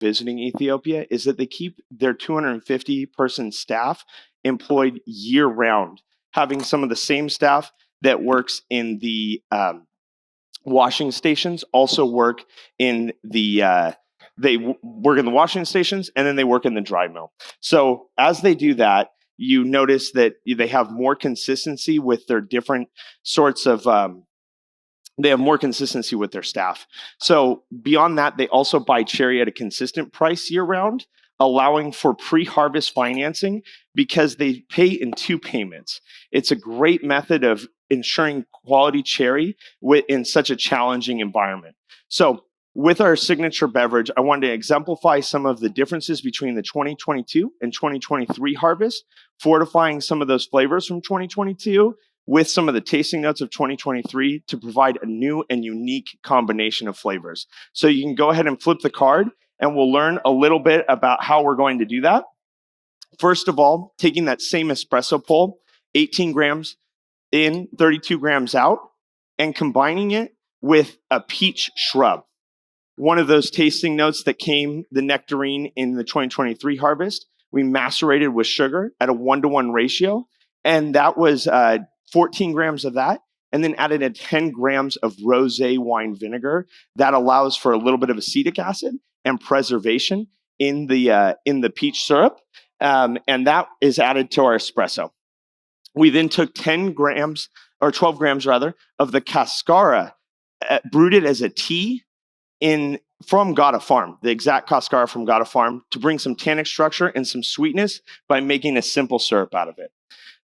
visiting Ethiopia is that they keep their 250-person staff employed year-round, having some of the same staff that works in the washing stations also work in the work in the washing stations, and then they work in the dry mill. So as they do that, you notice that they have more consistency with their different sorts of they have more consistency with their staff. So beyond that, they also buy cherry at a consistent price year round, allowing for pre-harvest financing because they pay in 2 payments. It's a great method of ensuring quality cherry in such a challenging environment. So with our signature beverage, I wanted to exemplify some of the differences between the 2022 and 2023 harvest, fortifying some of those flavors from 2022 with some of the tasting notes of 2023 to provide a new and unique combination of flavors. So you can go ahead and flip the card and we'll learn a little bit about how we're going to do that. First of all, taking that same espresso pull, 18 grams in, 32 grams out, and combining it with a peach shrub. One of those tasting notes that came the nectarine in the 2023 harvest, we macerated with sugar at a 1-to-1 ratio, and that was 14 grams of that, and then added in 10 grams of rosé wine vinegar. That allows for a little bit of acetic acid and preservation in the peach syrup, and that is added to our espresso. We then took 10 grams, or 12 grams rather, of the cascara, brewed it as a tea from Gata Farm, the exact cascara from Gata Farm, to bring some tannic structure and some sweetness by making a simple syrup out of it.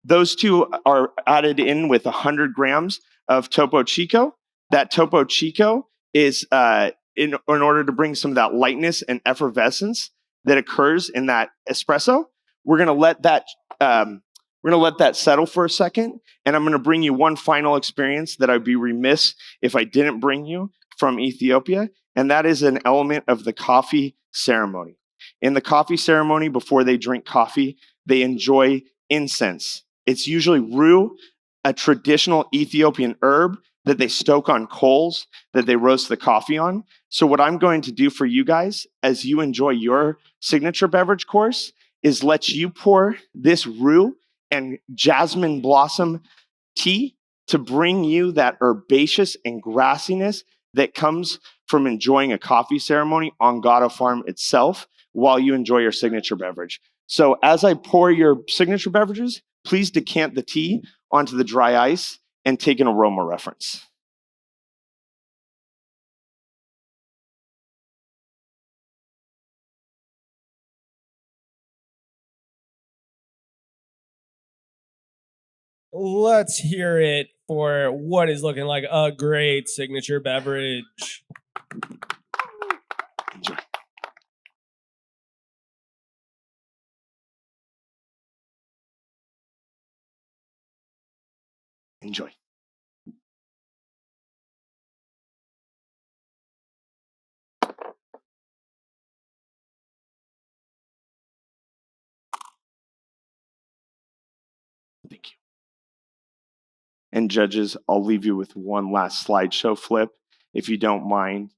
Those two are added in with 100 grams of Topo Chico. That Topo Chico is in order to bring some of that lightness and effervescence that occurs in that espresso. We're going to let that settle for a second, and I'm going to bring you one final experience that I'd be remiss if I didn't bring you from Ethiopia, and that is an element of the coffee ceremony. In the coffee ceremony, before they drink coffee, they enjoy incense. It's usually rue, a traditional Ethiopian herb that they stoke on coals that they roast the coffee on. So what I'm going to do for you guys as you enjoy your signature beverage course is let you pour this rue and jasmine blossom tea to bring you that herbaceous and grassiness that comes from enjoying a coffee ceremony on Gata Farm itself while you enjoy your signature beverage. So as I pour your signature beverages, please decant the tea onto the dry ice and take an aroma reference. Let's hear it for what is looking like a great signature beverage. Enjoy. Enjoy. Thank you. And judges, I'll leave you with one last slideshow flip, if you don't mind.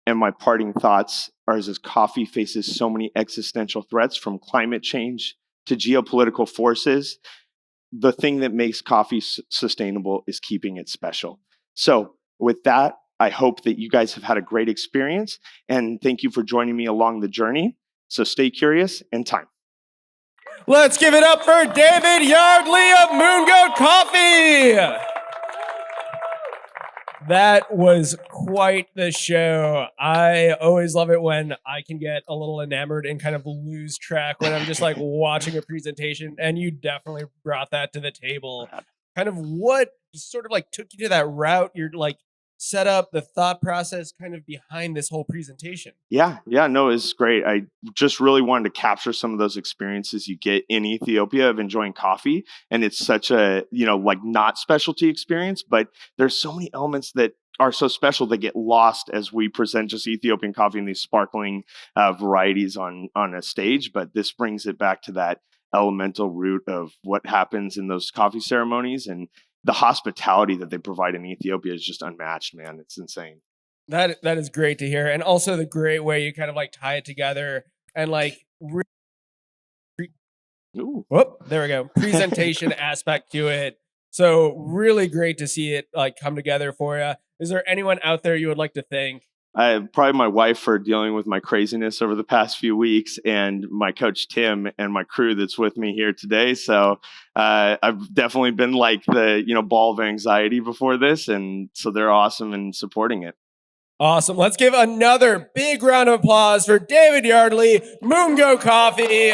And my parting thoughts are as coffee faces so many existential threats, from climate change to geopolitical forces, the thing that makes coffee sustainable is keeping it special. So with that, I hope that you guys have had a great experience, and thank you for joining me along the journey. So stay curious and time. Let's give it up for David Yardley of Moon Goat Coffee. That was quite the show. I always love it when I can get a little enamored and kind of lose track when I'm just like watching a presentation, and you definitely brought that to the table. Kind of what sort of like took you to that route? You're like set up the thought process kind of behind this whole presentation. Yeah, no, it's great. I just really wanted to capture some of those experiences you get in Ethiopia of enjoying coffee. And it's such a, like not specialty experience, but there's so many elements that are so special that get lost as we present just Ethiopian coffee in these sparkling varieties on a stage. But this brings it back to that elemental root of what happens in those coffee ceremonies, and the hospitality that they provide in Ethiopia is just unmatched, man. It's insane. That is great to hear, and also the great way you kind of like tie it together and like. Whoop, there we go. Presentation aspect to it. So really great to see it like come together for you. Is there anyone out there you would like to thank? Probably my wife for dealing with my craziness over the past few weeks, and my coach Tim and my crew that's with me here today. So I've definitely been like the ball of anxiety before this, and so they're awesome and supporting it. Awesome. Let's give another big round of applause for David Yardley, Moongo Coffee.